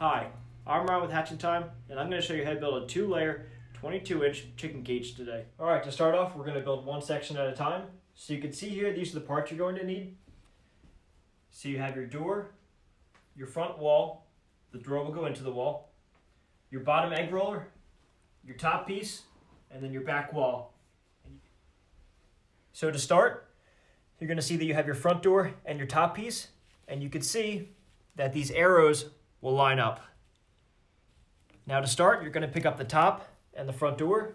Hi, I'm Ryan with Hatching Time, and I'm going to show you how to build a 2-layer, 22-inch chicken cage today. Alright, to start off, we're going to build one section at a time. So you can see here, these are the parts you're going to need. So you have your door, your front wall, the door will go into the wall, your bottom egg roller, your top piece, and then your back wall. So to start, you're going to see that you have your front door and your top piece, and you can see that these arrows will line up. Now to start, you're going to pick up the top and the front door,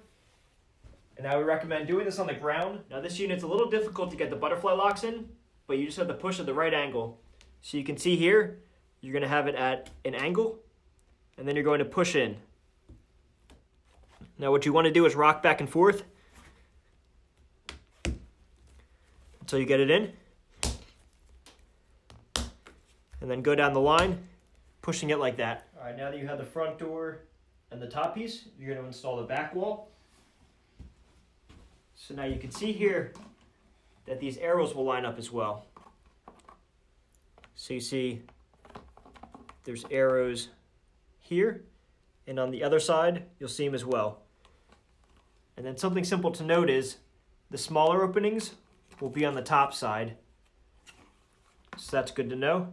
and I would recommend doing this on the ground. Now this unit's a little difficult to get the butterfly locks in, but you just have to push at the right angle. So you can see here, you're going to have it at an angle, and then you're going to push in. Now what you want to do is rock back and forth until you get it in, and then go down the line, pushing it like that. All right, now that you have the front door and the top piece, you're going to install the back wall. So now you can see here that these arrows will line up as well. So you see there's arrows here, and on the other side, you'll see them as well. And then something simple to note is the smaller openings will be on the top side. So that's good to know.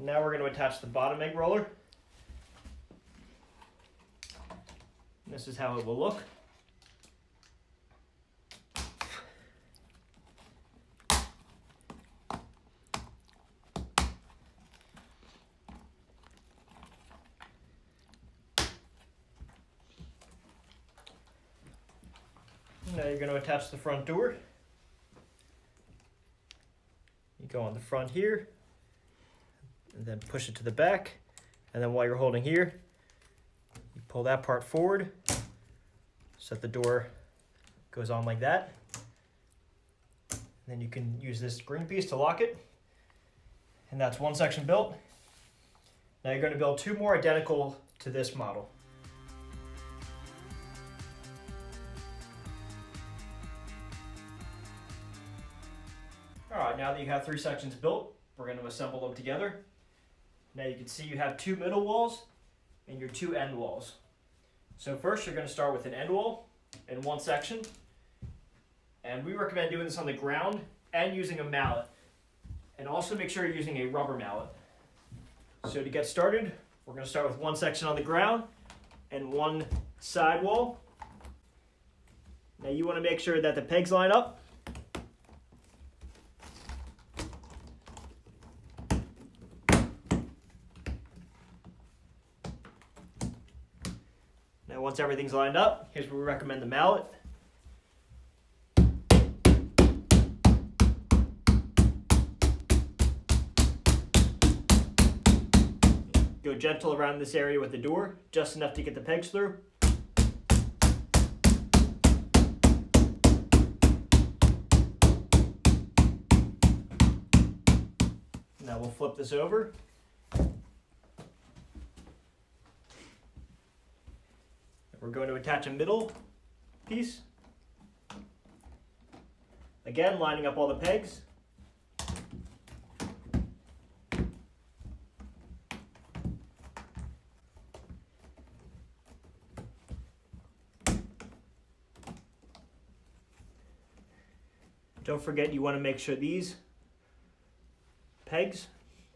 Now we're going to attach the bottom egg roller. And this is how it will look. Now you're going to attach the front door. You go on the front here, and then push it to the back, and then while you're holding here, you pull that part forward so that the door goes on like that. And then you can use this green piece to lock it, and that's one section built. Now you're going to build two more identical to this model. Alright, now that you have 3 sections built, we're going to assemble them together. Now you can see you have 2 middle walls and your 2 end walls. So first you're going to start with an end wall in one section. And we recommend doing this on the ground and using a mallet. And also make sure you're using a rubber mallet. So to get started, we're going to start with one section on the ground and one side wall. Now you want to make sure that the pegs line up. Now once everything's lined up, here's where we recommend the mallet. Go gentle around this area with the door, just enough to get the pegs through. Now we'll flip this over. We're going to attach a middle piece. Again, lining up all the pegs. Don't forget, you want to make sure these pegs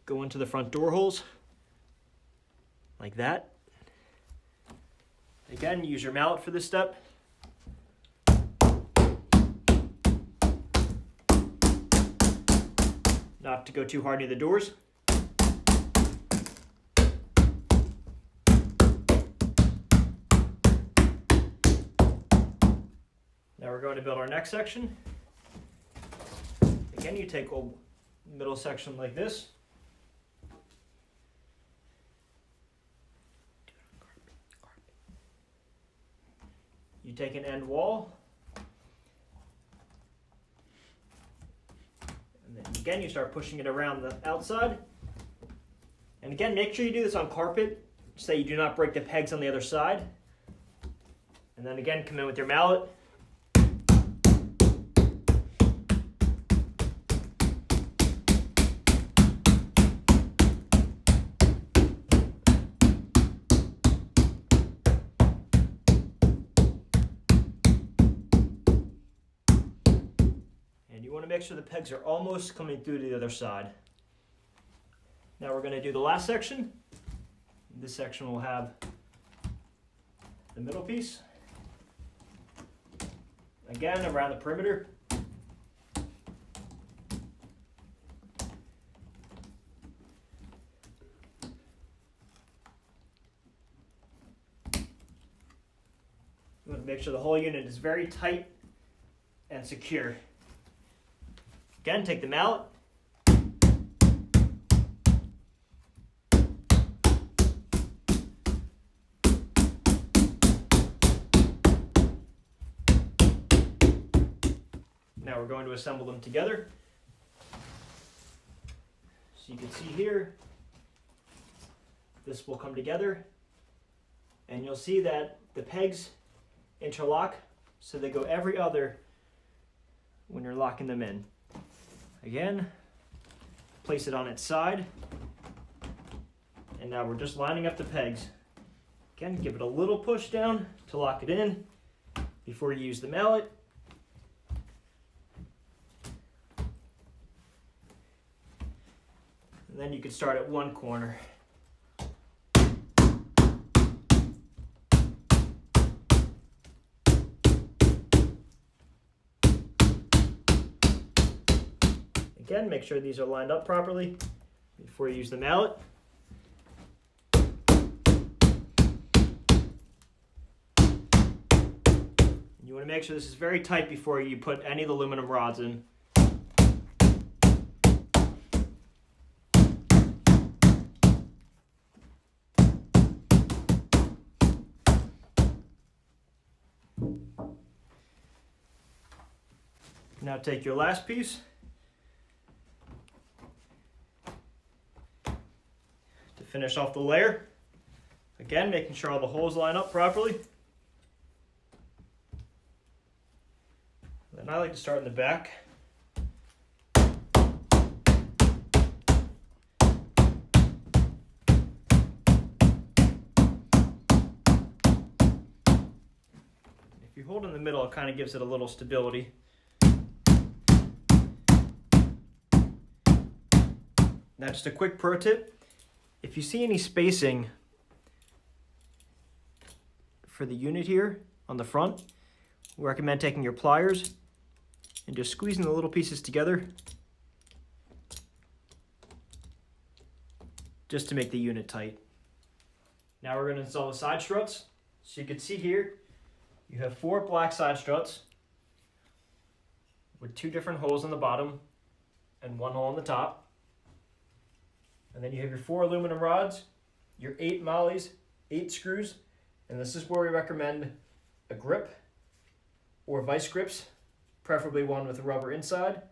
go into the front door holes, like that. Again, use your mallet for this step. Not to go too hard near the doors. Now we're going to build our next section. Again, you take a middle section like this. You You take an end wall, and then again you start pushing it around the outside. And again, make sure you do this on carpet so that you do not break the pegs on the other side. And then again, come in with your mallet. And you want to make sure the pegs are almost coming through to the other side. Now we're going to do the last section. This section will have the middle piece. Again, around the perimeter. You want to make sure the whole unit is very tight and secure. Again, take the mallet. Now we're going to assemble them together. So you can see here, this will come together, and you'll see that the pegs interlock, so they go every other when you're locking them in. Again, place it on its side, and now we're just lining up the pegs. Again, give it a little push down to lock it in before you use the mallet. And then you can start at one corner. Again, make sure these are lined up properly before you use the mallet. You want to make sure this is very tight before you put any of the aluminum rods in. Now take your last piece to finish off the layer. Again, making sure all the holes line up properly. Then I like to start in the back. If you hold in the middle, it kind of gives it a little stability. Now just a quick pro tip, if you see any spacing for the unit here on the front, we recommend taking your pliers and just squeezing the little pieces together just to make the unit tight. Now we're going to install the side struts. So you can see here, you have 4 black side struts with 2 different holes on the bottom and 1 hole on the top. And then you have your 4 aluminum rods, your 8 mollies, 8 screws, and this is where we recommend a grip or vice grips, preferably one with a rubber inside,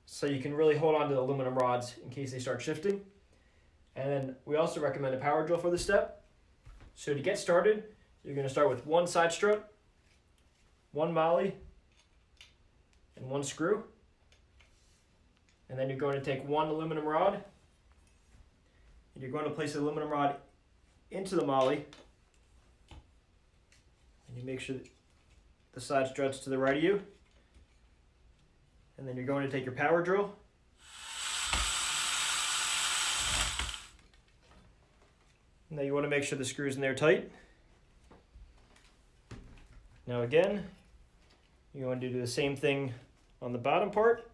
so you can really hold on to the aluminum rods in case they start shifting. And then we also recommend a power drill for this step. So to get started, you're going to start with 1 side strut, 1 molly, and 1 screw. And then you're going to take 1 aluminum rod, and you're going to place the aluminum rod into the molly, and you make sure that the side struts to the right of you. And then you're going to take your power drill now you want to make sure the screws in there tight. Now again, you want to do the same thing on the bottom part.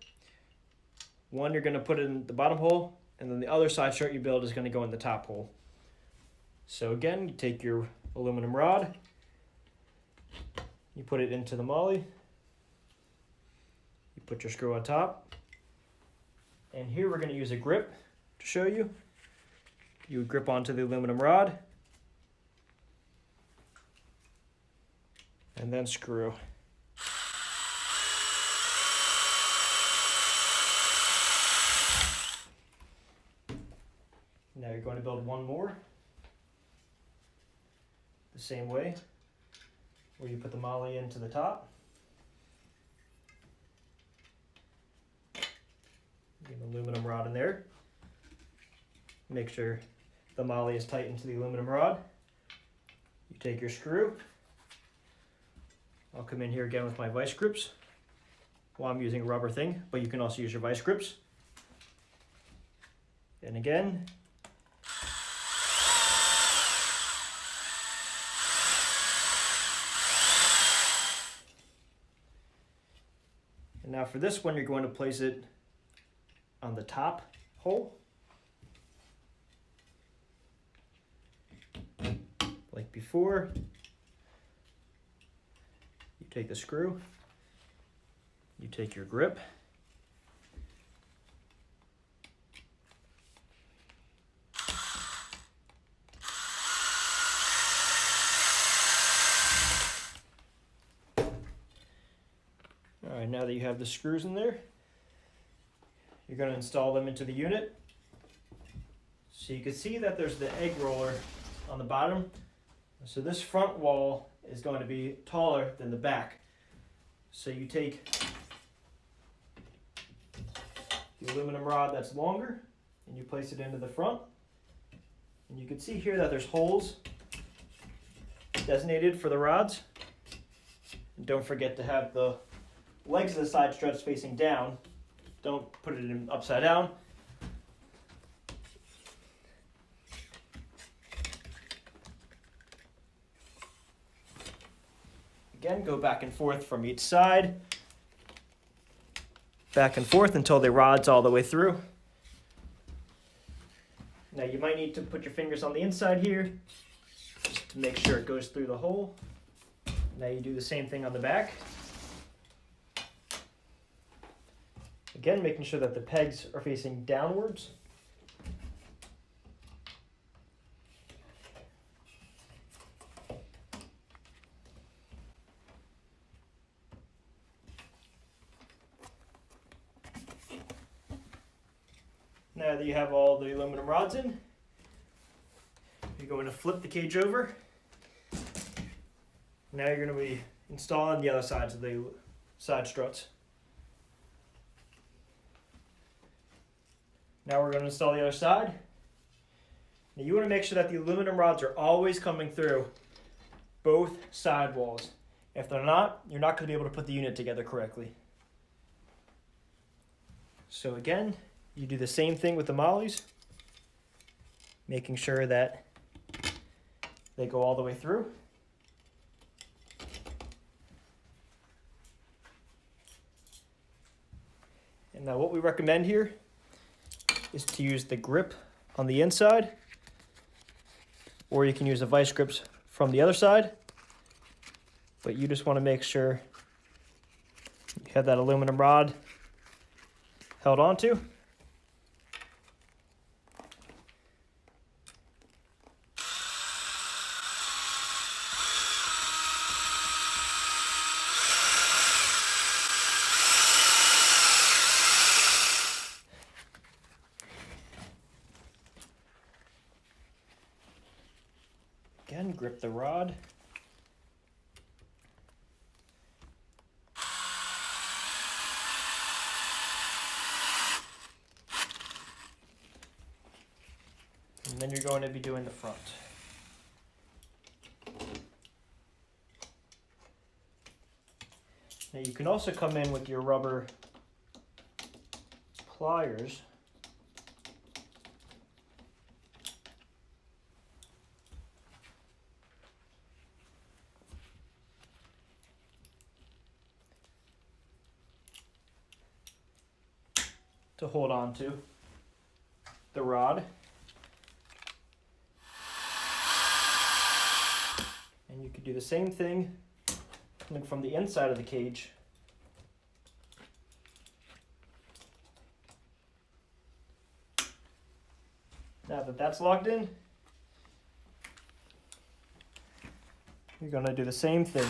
One, you're going to put it in the bottom hole, and then the other side strut you build is going to go in the top hole. So again, you take your aluminum rod, you put it into the molly, you put your screw on top, and here we're going to use a grip to show you. You would grip onto the aluminum rod, and then screw. Now you're going to build one more the same way, where you put the molly into the top. Get an aluminum rod in there. Make sure the molly is tight into the aluminum rod. You take your screw. I'll come in here again with my vice grips. Well, I'm using a rubber thing, but you can also use your vice grips. And again, and now for this one, you're going to place it on the top hole, like before. You take the screw, you take your grip, all right, now that you have the screws in there, you're going to install them into the unit. So you can see that there's the egg roller on the bottom. So this front wall is going to be taller than the back. So you take the aluminum rod that's longer and you place it into the front. And you can see here that there's holes designated for the rods. And don't forget to have the legs of the side struts facing down. Don't put it in upside down. Again, go back and forth from each side. Back and forth until the rod's all the way through. Now you might need to put your fingers on the inside here just to make sure it goes through the hole. Now you do the same thing on the back. Again, making sure that the pegs are facing downwards. Now that you have all the aluminum rods in, you're going to flip the cage over. Now you're going to be installing the other sides of the side struts. Now we're going to install the other side. Now you want to make sure that the aluminum rods are always coming through both side walls. If they're not, you're not going to be able to put the unit together correctly. So again, you do the same thing with the mollies, making sure that they go all the way through. And now what we recommend here is to use the grip on the inside, or you can use the vice grips from the other side, but you just want to make sure you have that aluminum rod held onto. Again, grip the rod. And then you're going to be doing the front. Now you can also come in with your rubber pliers to hold on to the rod. And you could do the same thing coming from the inside of the cage. Now that that's locked in, you're going to do the same thing.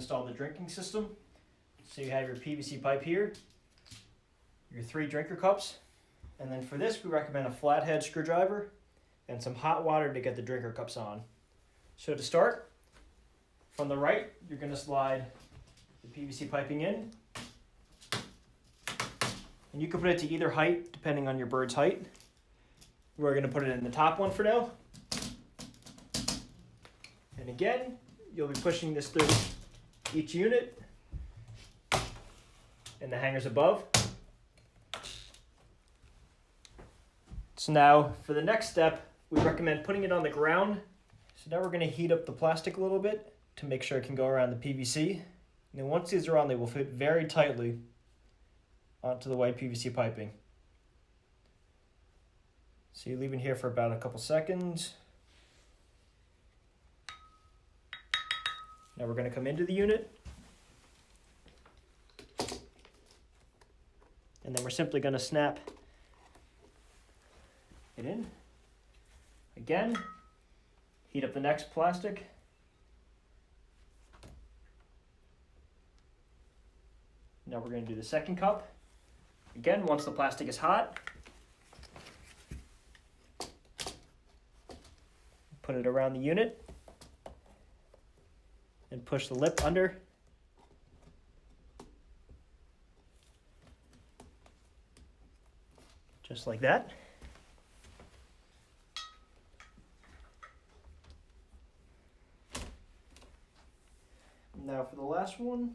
install the drinking system. So you have your PVC pipe here, your 3 drinker cups, and then for this we recommend a flathead screwdriver and some hot water to get the drinker cups on. So to start, from the right, you're going to slide the PVC piping in. And you can put it to either height, depending on your bird's height. We're going to put it in the top one for now. And again, you'll be pushing this through each unit and the hangers above. So now, for the next step, we recommend putting it on the ground. So now we're going to heat up the plastic a little bit to make sure it can go around the PVC. And then once these are on, they will fit very tightly onto the white PVC piping. So you leave it here for about a couple seconds. Now we're going to come into the unit. And then we're simply going to snap it in. Again, heat up the next plastic. Now we're going to do the second cup. Again, once the plastic is hot, put it around the unit and push the lip under. Just like that. Now for the last one.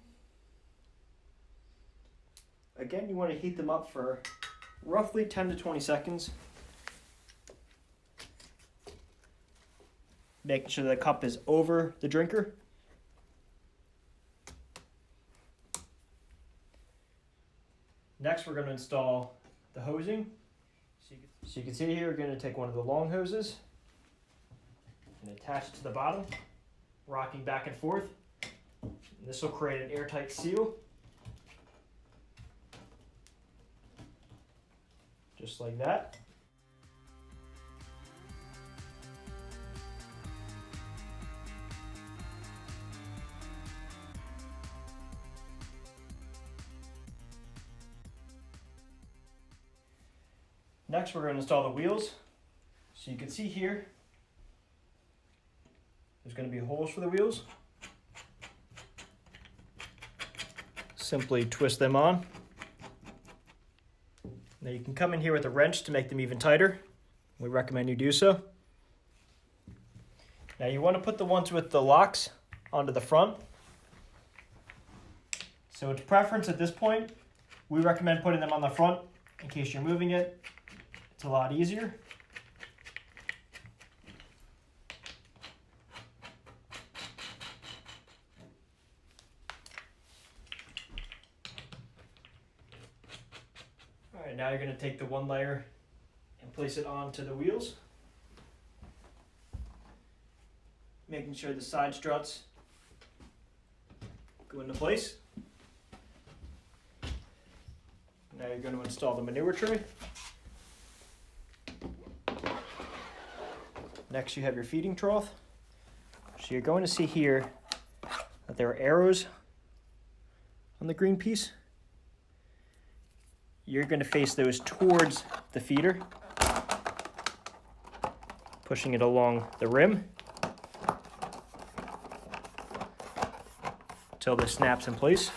Again, you want to heat them up for roughly 10 to 20 seconds. Making sure the cup is over the drinker. Next, we're going to install the hosing. So you can see here, we're going to take one of the long hoses and attach it to the bottom, rocking back and forth. And this will create an airtight seal. Just like that. Next, we're going to install the wheels. So you can see here, there's going to be holes for the wheels. Simply twist them on. Now you can come in here with a wrench to make them even tighter. We recommend you do so. Now you want to put the ones with the locks onto the front. So it's preference at this point. We recommend putting them on the front in case you're moving it. It's a lot easier. Alright, now you're going to take the one layer and place it onto the wheels. Making sure the side struts go into place. Now you're going to install the manure tray. Next you have your feeding trough. So you're going to see here that there are arrows on the green piece. You're going to face those towards the feeder, pushing it along the rim until this snaps in place.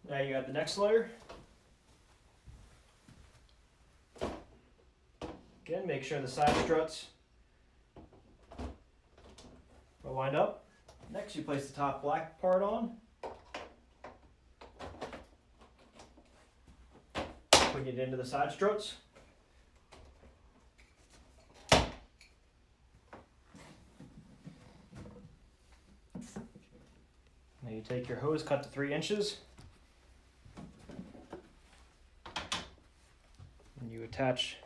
Now you got the next layer. Again, make sure the side struts are lined up. Next, you place the top black part on. Putting it into the side struts. Now you take your hose cut to 3 inches. And you attach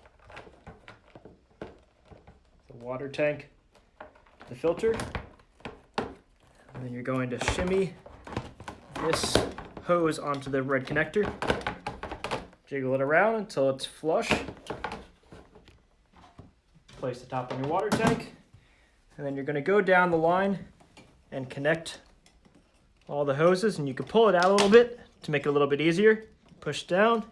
the water tank to the filter. And then you're going to shimmy this hose onto the red connector. Jiggle it around until it's flush. place the top on your water tank. And then you're going to go down the line and connect all the hoses, and you can pull it out a little bit to make it a little bit easier. Push down,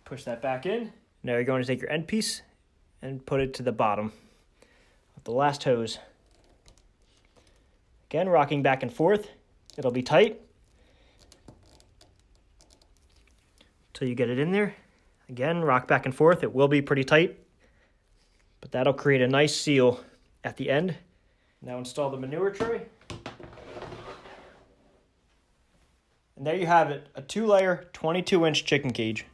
push that back in. Now you're going to take your end piece and put it to the bottom of the last hose. Again, rocking back and forth. It'll be tight until you get it in there. Again, rock back and forth. It will be pretty tight, but that'll create a nice seal at the end. Now install the manure tray. And there you have it, a 2-layer, 22-inch chicken cage.